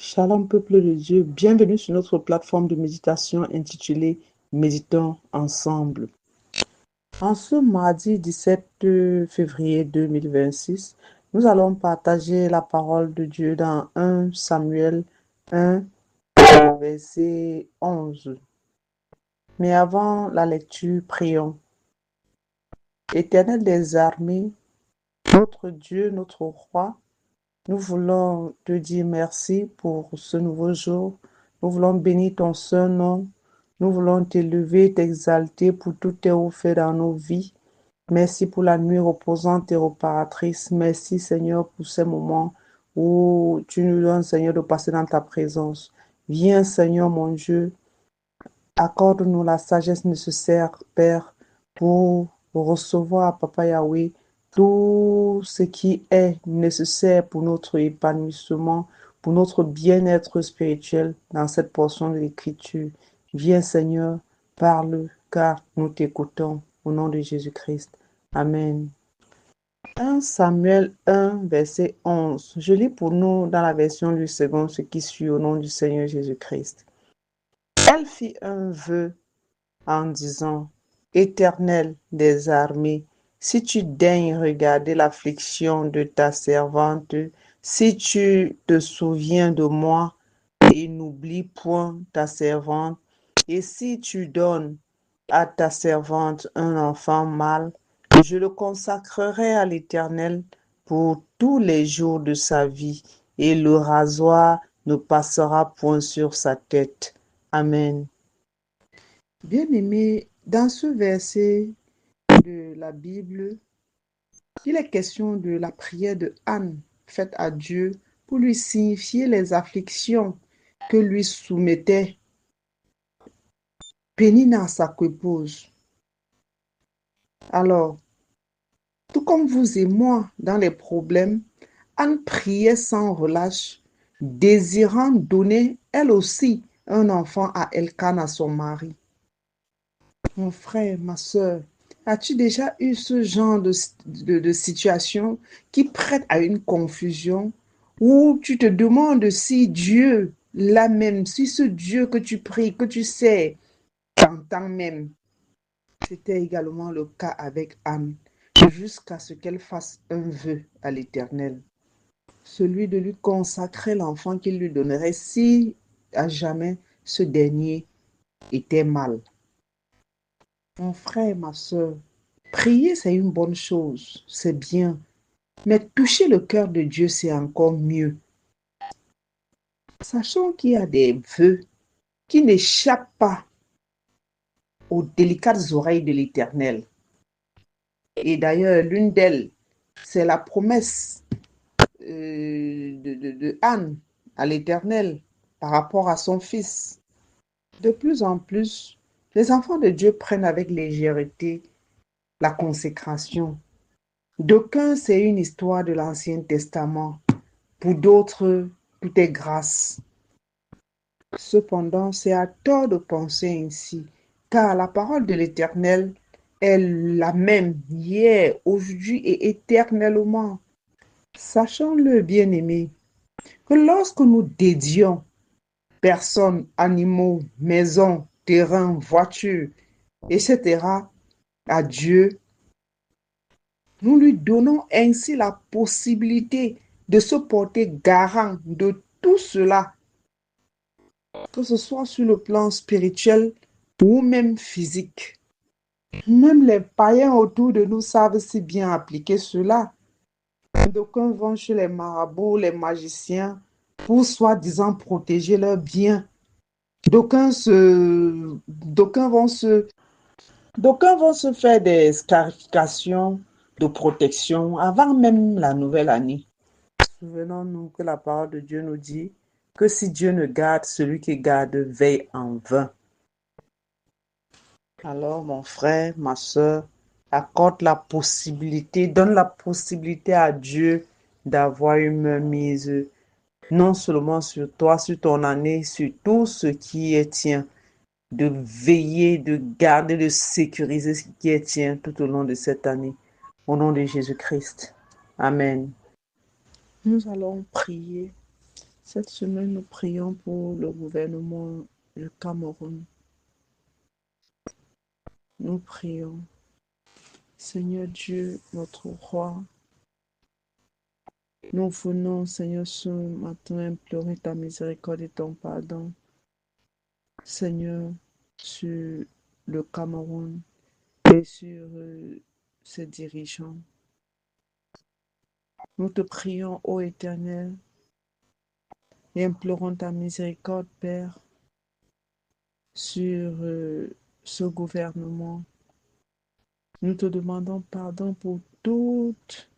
Shalom peuple de Dieu, bienvenue sur notre plateforme de méditation intitulée Méditons ensemble. En ce mardi 17 février 2026, nous allons partager la parole de Dieu dans 1 Samuel 1, verset 11. Mais avant la lecture, prions. Éternel des armées, notre Dieu, notre roi, nous voulons te dire merci pour ce nouveau jour. Nous voulons bénir ton saint nom. Nous voulons t'élever, t'exalter pour tout tes hauts faits dans nos vies. Merci pour la nuit reposante et réparatrice. Merci Seigneur pour ces moments où tu nous donnes Seigneur de passer dans ta présence. Viens Seigneur mon Dieu, accorde-nous la sagesse nécessaire Père pour recevoir Papa Yahweh tout ce qui est nécessaire pour notre épanouissement, pour notre bien-être spirituel dans cette portion de l'Écriture. Viens Seigneur, parle car nous t'écoutons au nom de Jésus-Christ. Amen. 1 Samuel 1, verset 11. Je lis pour nous dans la version du second ce qui suit au nom du Seigneur Jésus-Christ. Elle fit un vœu en disant, Éternel des armées, si tu daignes regarder l'affliction de ta servante, si tu te souviens de moi et n'oublie point ta servante, et si tu donnes à ta servante un enfant mâle, je le consacrerai à l'Éternel pour tous les jours de sa vie, et le rasoir ne passera point sur sa tête. Amen. Bien-aimé, dans ce verset de la Bible, il est question de la prière de Anne faite à Dieu pour lui signifier les afflictions que lui soumettait Pénina, sa coépouse. Alors, tout comme vous et moi dans les problèmes, Anne priait sans relâche, désirant donner elle aussi un enfant à Elkana, son mari. Mon frère, ma soeur, as-tu déjà eu ce genre de situation qui prête à une confusion où tu te demandes si Dieu, là même, si ce Dieu que tu pries, que tu sais, t'entend même? C'était également le cas avec Anne, jusqu'à ce qu'elle fasse un vœu à l'Éternel, celui de lui consacrer l'enfant qu'il lui donnerait si à jamais ce dernier était mal. Mon frère, ma soeur, prier, c'est une bonne chose, c'est bien. Mais toucher le cœur de Dieu, c'est encore mieux. Sachant qu'il y a des vœux qui n'échappent pas aux délicates oreilles de l'Éternel. Et d'ailleurs, l'une d'elles, c'est la promesse de Anne à l'Éternel par rapport à son fils. De plus en plus, les enfants de Dieu prennent avec légèreté la consécration. D'aucuns, c'est une histoire de l'Ancien Testament. Pour d'autres, tout est grâce. Cependant, c'est à tort de penser ainsi, car la parole de l'Éternel est la même hier, aujourd'hui et éternellement. Sachons-le, bien-aimés, que lorsque nous dédions personnes, animaux, maisons, terrains, voitures, etc. à Dieu, nous lui donnons ainsi la possibilité de se porter garant de tout cela, que ce soit sur le plan spirituel ou même physique. Même les païens autour de nous savent si bien appliquer cela. D'aucuns vont chez les marabouts, les magiciens, pour soi-disant protéger leurs biens. D'aucuns vont se faire des scarifications de protection avant même la nouvelle année. Souvenons-nous que la parole de Dieu nous dit que si Dieu ne garde, celui qui garde veille en vain. Alors, mon frère, ma soeur, accorde la possibilité, donne la possibilité à Dieu d'avoir une mise non seulement sur toi, sur ton année, sur tout ce qui est tien, de veiller, de garder, de sécuriser ce qui est tien tout au long de cette année. Au nom de Jésus-Christ. Amen. Nous allons prier. Cette semaine, nous prions pour le gouvernement du Cameroun. Nous prions. Seigneur Dieu, notre roi, nous venons, Seigneur, ce matin implorer ta miséricorde et ton pardon, Seigneur, sur le Cameroun et sur ses dirigeants. Nous te prions, ô Éternel, et implorons ta miséricorde, Père, sur ce gouvernement. Nous te demandons pardon pour toutes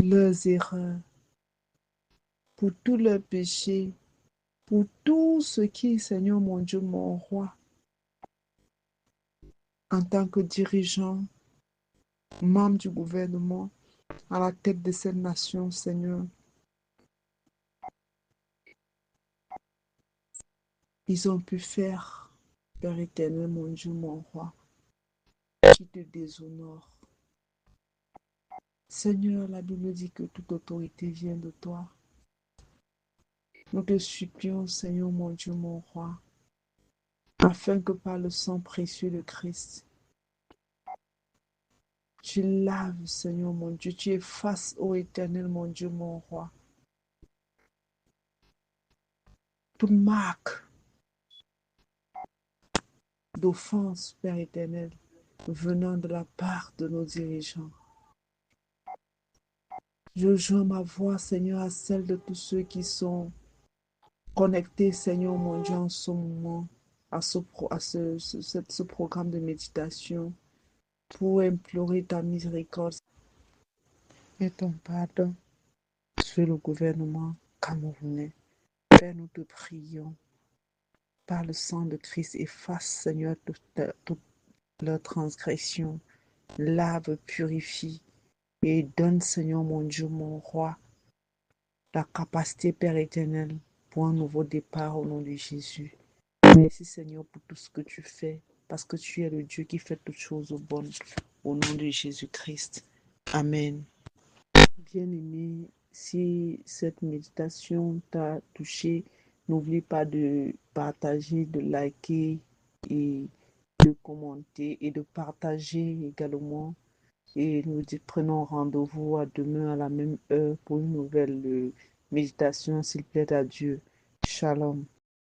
leurs erreurs, pour tous leurs péchés, pour tout ce qui, Seigneur mon Dieu, mon roi, en tant que dirigeant, membre du gouvernement, à la tête de cette nation, Seigneur, ils ont pu faire, Père éternel, mon Dieu, mon roi, qui te déshonore. Seigneur, la Bible dit que toute autorité vient de toi. Nous te supplions, Seigneur, mon Dieu, mon roi, afin que par le sang précieux de Christ, tu laves, Seigneur, mon Dieu, tu effaces, ô éternel, mon Dieu, mon roi, toute marque d'offense, Père éternel, venant de la part de nos dirigeants. Je joins ma voix, Seigneur, à celle de tous ceux qui sont connectés, Seigneur mon Dieu, en ce moment, à ce programme de méditation, pour implorer ta miséricorde et ton pardon sur le gouvernement camerounais. Père, nous te prions, par le sang de Christ, efface, Seigneur, toute leur transgression, lave, purifie, et donne, Seigneur mon Dieu, mon roi, la capacité, Père éternel, pour un nouveau départ au nom de Jésus. Merci, Seigneur, pour tout ce que tu fais, parce que tu es le Dieu qui fait toutes choses bonnes, au nom de Jésus-Christ. Amen. Bien-aimé, si cette méditation t'a touché, n'oublie pas de partager, de liker et de commenter et de partager également. Et nous prenons rendez-vous à demain à la même heure pour une nouvelle méditation, s'il plaît à Dieu. Shalom.